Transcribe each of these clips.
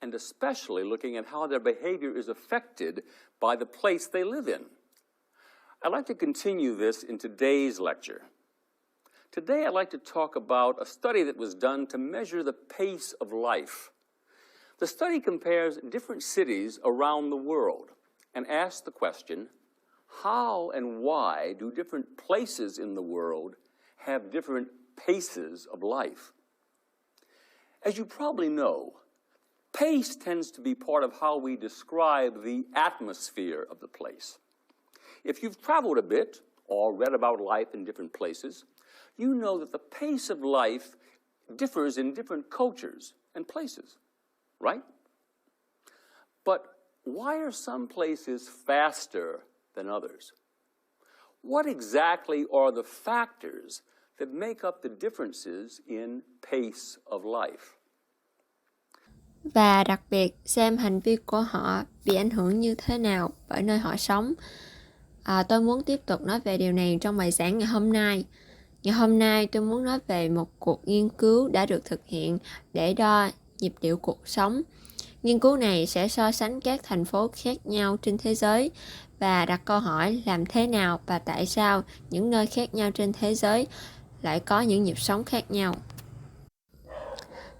and especially looking at how their behavior is affected by the place they live in. I'd like to continue this in today's lecture. Today I'd like to talk about a study that was done to measure the pace of life. The study compares different cities around the world and asks the question, how and why do different places in the world have different paces of life? As you probably know, pace tends to be part of how we describe the atmosphere of the place. If you've traveled a bit or read about life in different places, you know that the pace of life differs in different cultures and places, right? But why are some places faster than others? What exactly are the factors that make up the differences in pace of life? Và đặc biệt xem hành vi của họ bị ảnh hưởng như thế nào bởi nơi họ sống. Tôi muốn tiếp tục nói về điều này trong bài giảng ngày hôm nay. Ngày hôm nay tôi muốn nói về một cuộc nghiên cứu đã được thực hiện để đo nhịp điệu cuộc sống. Nghiên cứu này sẽ so sánh các thành phố khác nhau trên thế giới và đặt câu hỏi làm thế nào và tại sao những nơi khác nhau trên thế giới lại có những nhịp sống khác nhau.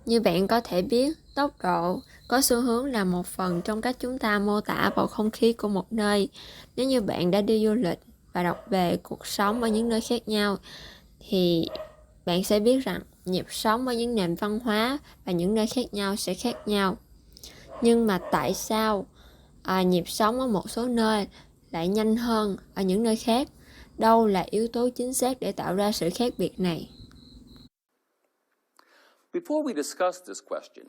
Như bạn có thể biết, tốc độ có xu hướng là một phần trong cách chúng ta mô tả bầu không khí của một nơi. Nếu như bạn đã đi du lịch và đọc về cuộc sống ở những nơi khác nhau, thì bạn sẽ biết rằng nhịp sống ở những nền văn hóa và những nơi khác nhau sẽ khác nhau. Nhưng mà tại sao nhịp sống ở một số nơi lại nhanh hơn ở những nơi khác? Đâu là yếu tố chính xác để tạo ra sự khác biệt này? Before we discuss this question,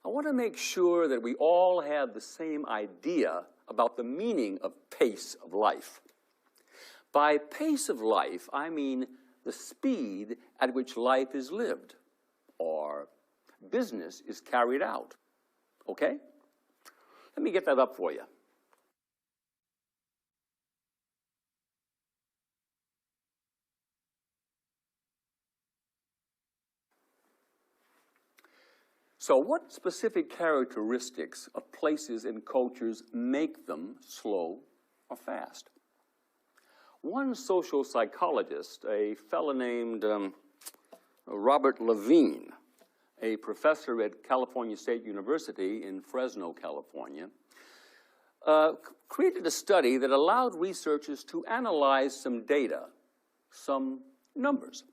I want to make sure that we all have the same idea about the meaning of pace of life. By pace of life, I mean the speed at which life is lived or business is carried out. Okay? Let me get that up for you. So what specific characteristics of places and cultures make them slow or fast? One social psychologist, a fellow named Robert Levine, a professor at California State University in Fresno, California, created a study that allowed researchers to analyze some data, some numbers,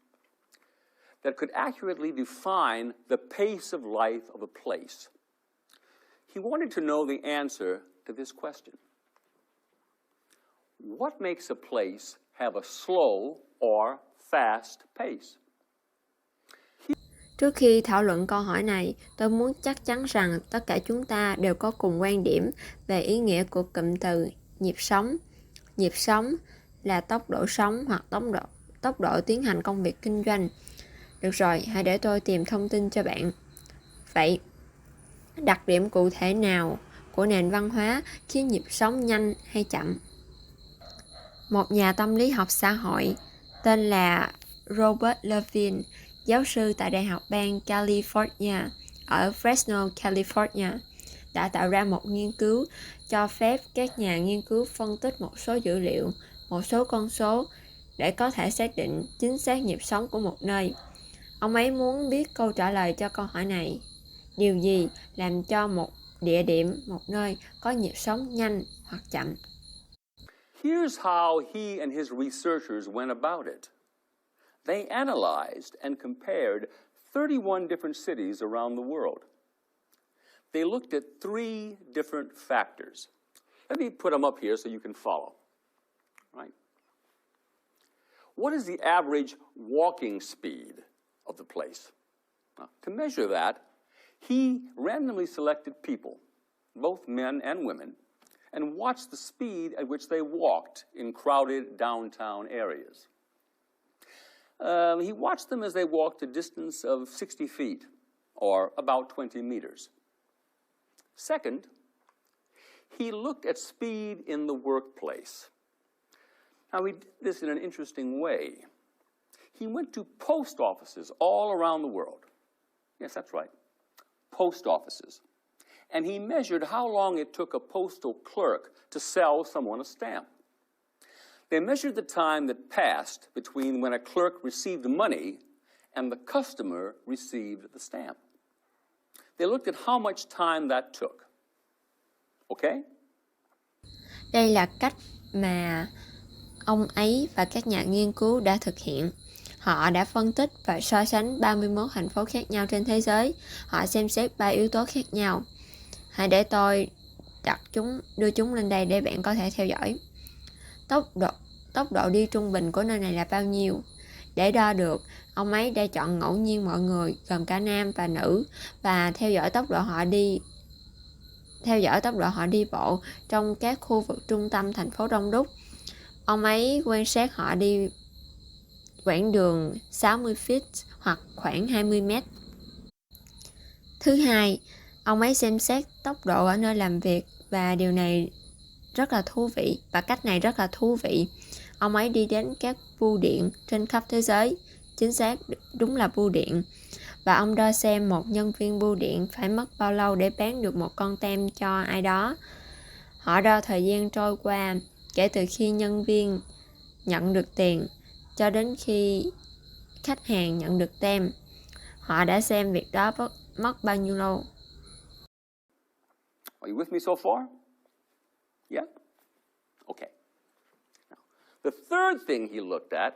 that could accurately define the pace of life of a place. He wanted to know the answer to this question. What makes a place have a slow or fast pace? Trước khi thảo luận câu hỏi này, tôi muốn chắc chắn rằng tất cả chúng ta đều có cùng quan điểm về ý nghĩa của cụm từ nhịp sống. Nhịp sống là tốc độ sống hoặc tốc độ tiến hành công việc kinh doanh. Được rồi, hãy để tôi tìm thông tin cho bạn. Vậy, đặc điểm cụ thể nào của nền văn hóa khiến nhịp sống nhanh hay chậm? Một nhà tâm lý học xã hội tên là Robert Levine, giáo sư tại Đại học bang California ở Fresno, California, đã tạo ra một nghiên cứu cho phép các nhà nghiên cứu phân tích một số dữ liệu, một số con số để có thể xác định chính xác nhịp sống của một nơi. Ông ấy muốn biết câu trả lời cho câu hỏi này. Điều gì làm cho một địa điểm, một nơi có nhịp sống nhanh hoặc chậm? Here's how he and his researchers went about it. They analyzed and compared 31 different cities around the world. They looked at 3 different factors. Let me put them up here so you can follow. Right? What is the average walking speed of the place? Now, to measure that, he randomly selected people, both men and women, and watched the speed at which they walked in crowded downtown areas. He watched them as they walked a distance of 60 feet, or about 20 meters. Second, he looked at speed in the workplace. Now, he did this in an interesting way. He went to post offices all around the world. Yes, that's right, post offices. and he measured how long it took a postal clerk to sell someone a stamp. They measured the time that passed between when a clerk received the money and the customer received the stamp. They looked at how much time that took. Okay? Đây là cách mà ông ấy và các nhà nghiên cứu đã thực hiện. Họ đã phân tích và so sánh 31 thành phố khác nhau trên thế giới. Họ xem xét 3 yếu tố khác nhau. Hãy để tôi đưa chúng lên đây để bạn có thể theo dõi. Tốc độ đi trung bình của nơi này là bao nhiêu? Để đo được, ông ấy đã chọn ngẫu nhiên mọi người, gồm cả nam và nữ, và theo dõi tốc độ họ đi bộ trong các khu vực trung tâm thành phố đông đúc. Ông ấy quan sát họ đi quãng đường 60 feet hoặc khoảng 20 mét. Thứ hai, ông ấy xem xét tốc độ ở nơi làm việc, và điều này rất là thú vị, và cách này rất là thú vị. Ông ấy đi đến các bưu điện trên khắp thế giới, chính xác đúng là bưu điện, và ông đo xem một nhân viên bưu điện phải mất bao lâu để bán được một con tem cho ai đó. Họ đo thời gian trôi qua kể từ khi nhân viên nhận được tiền cho đến khi khách hàng nhận được tem. Họ đã xem việc đó mất bao nhiêu lâu. Are you with me so far? Yeah? Okay. Now, the third thing he looked at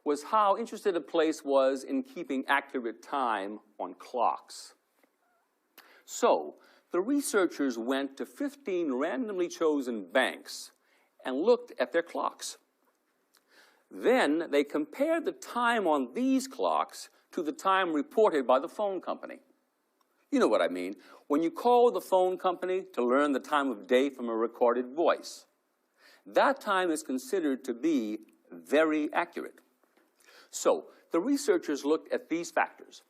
was how interested a place was in keeping accurate time on clocks. So, the researchers went to 15 randomly chosen banks and looked at their clocks. Then they compared the time on these clocks to the time reported by the phone company. You know what I mean. When you call the phone company to learn the time of day from a recorded voice, that time is considered to be very accurate. So, the researchers looked at these factors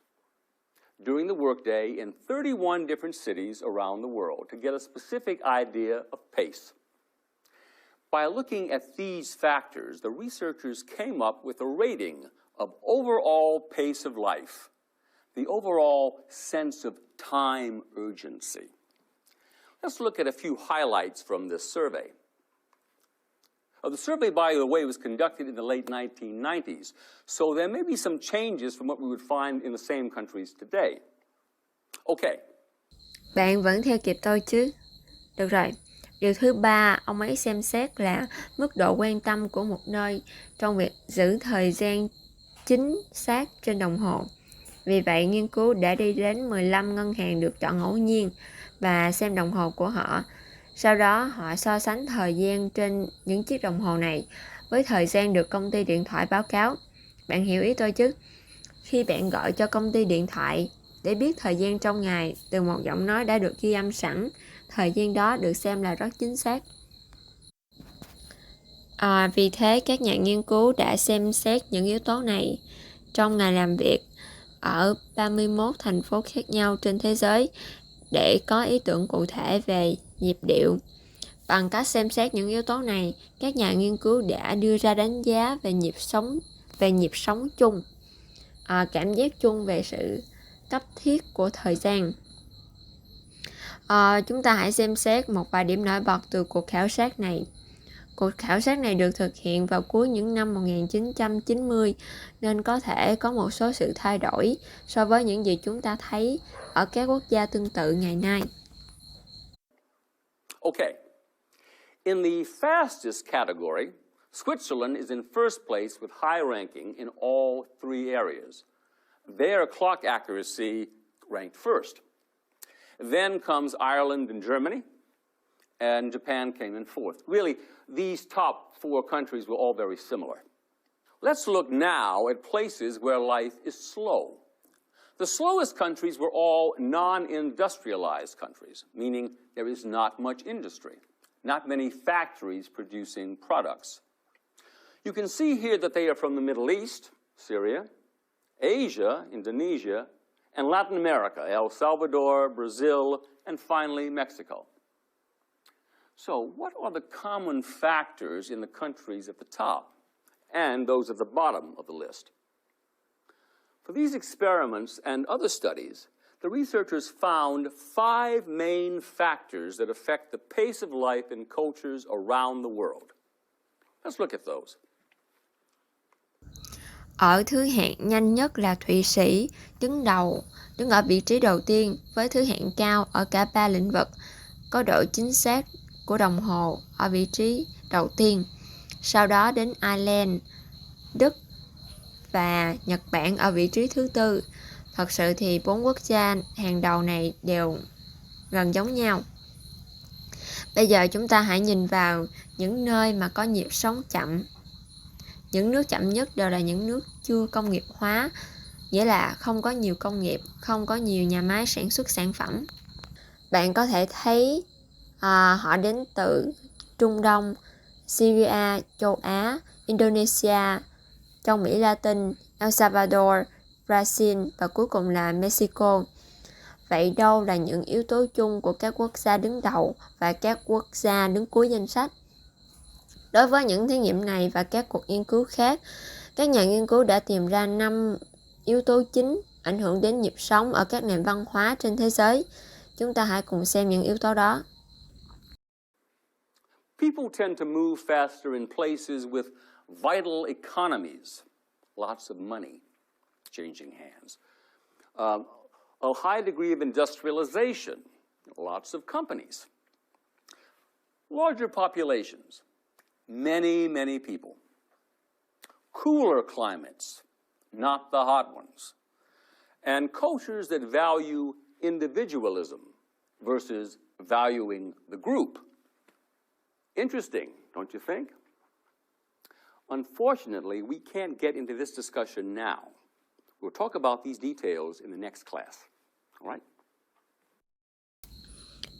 during the workday in 31 different cities around the world to get a specific idea of pace. By looking at these factors, the researchers came up with a rating of overall pace of life, the overall sense of time urgency. Let's look at a few highlights from this survey. The survey, by the way, was conducted in the late 1990s, so there may be some changes from what we would find in the same countries today. Okay. Bạn vẫn theo kịp tôi chứ? Được rồi. Điều thứ ba, ông ấy xem xét là mức độ quan tâm của một nơi trong việc giữ thời gian chính xác trên đồng hồ. Vì vậy, nghiên cứu đã đi đến 15 ngân hàng được chọn ngẫu nhiên và xem đồng hồ của họ. Sau đó, họ so sánh thời gian trên những chiếc đồng hồ này với thời gian được công ty điện thoại báo cáo. Bạn hiểu ý tôi chứ? Khi bạn gọi cho công ty điện thoại để biết thời gian trong ngày từ một giọng nói đã được ghi âm sẵn, thời gian đó được xem là rất chính xác. Vì thế, các nhà nghiên cứu đã xem xét những yếu tố này trong ngày làm việc ở 31 thành phố khác nhau trên thế giới để có ý tưởng cụ thể về nhịp điệu. Bằng cách xem xét những yếu tố này, các nhà nghiên cứu đã đưa ra đánh giá về nhịp sống chung, cảm giác chung về sự cấp thiết của thời gian. Chúng ta hãy xem xét một vài điểm nổi bật từ cuộc khảo sát này. Cuộc khảo sát này được thực hiện vào cuối những năm 1990 nên có thể có một số sự thay đổi so với những gì chúng ta thấy ở các quốc gia tương tự ngày nay. Okay. In the fastest category, Switzerland is in first place with high ranking in all three areas. Their clock accuracy ranked first. Then comes Ireland and Germany, and Japan came in fourth. Really, these top four countries were all very similar. Let's look now at places where life is slow. The slowest countries were all non-industrialized countries, meaning there is not much industry, not many factories producing products. You can see here that they are from the Middle East, Syria, Asia, Indonesia, and Latin America, El Salvador, Brazil, and finally Mexico. So, what are the common factors in the countries at the top and those at the bottom of the list? For these experiments and other studies, the researchers found 5 main factors that affect the pace of life in cultures around the world. Let's look at those. Ở thứ hạng nhanh nhất là Thụy Sĩ, đứng ở vị trí đầu tiên với thứ hạng cao ở cả 3 lĩnh vực, có độ chính xác của đồng hồ ở vị trí đầu tiên. Sau đó đến Ireland, Đức và Nhật Bản ở vị trí thứ tư. Thật sự thì 4 quốc gia hàng đầu này đều gần giống nhau. Bây giờ chúng ta hãy nhìn vào những nơi mà có nhịp sống chậm. Những nước chậm nhất đều là những nước chưa công nghiệp hóa, nghĩa là không có nhiều công nghiệp, không có nhiều nhà máy sản xuất sản phẩm. Bạn có thể thấy họ đến từ Trung Đông, Syria, châu Á, Indonesia, châu Mỹ Latin, El Salvador, Brazil và cuối cùng là Mexico. Vậy đâu là những yếu tố chung của các quốc gia đứng đầu và các quốc gia đứng cuối danh sách? Đối với những thí nghiệm này và các cuộc nghiên cứu khác, các nhà nghiên cứu đã tìm ra 5 yếu tố chính ảnh hưởng đến nhịp sống ở các nền văn hóa trên thế giới. Chúng ta hãy cùng xem những yếu tố đó. People tend to move faster in places with vital economies, lots of money changing hands. A high degree of industrialization, lots of companies. Larger populations, many people. Cooler climates, not the hot ones. And cultures that value individualism versus valuing the group. Interesting, don't you think? Unfortunately, we can't get into this discussion now. We'll talk about these details in the next class. All right?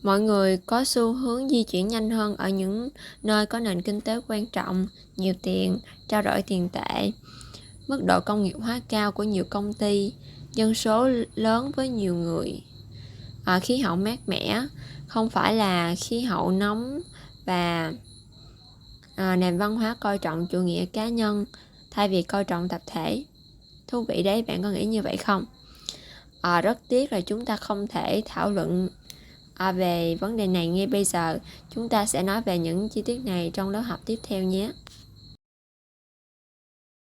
Mọi người có xu hướng di chuyển nhanh hơn ở những nơi có nền kinh tế quan trọng, nhiều tiền, trao đổi tiền tệ, mức độ công nghiệp hóa cao của nhiều công ty, dân số lớn với nhiều người. Khí hậu mát mẻ, không phải là khí hậu nóng và nền văn hóa coi trọng chủ nghĩa cá nhân thay vì coi trọng tập thể. Thú vị đấy, bạn có nghĩ như vậy không? Rất tiếc là chúng ta không thể thảo luận về vấn đề này ngay bây giờ. Chúng ta sẽ nói về những chi tiết này trong lớp học tiếp theo nhé.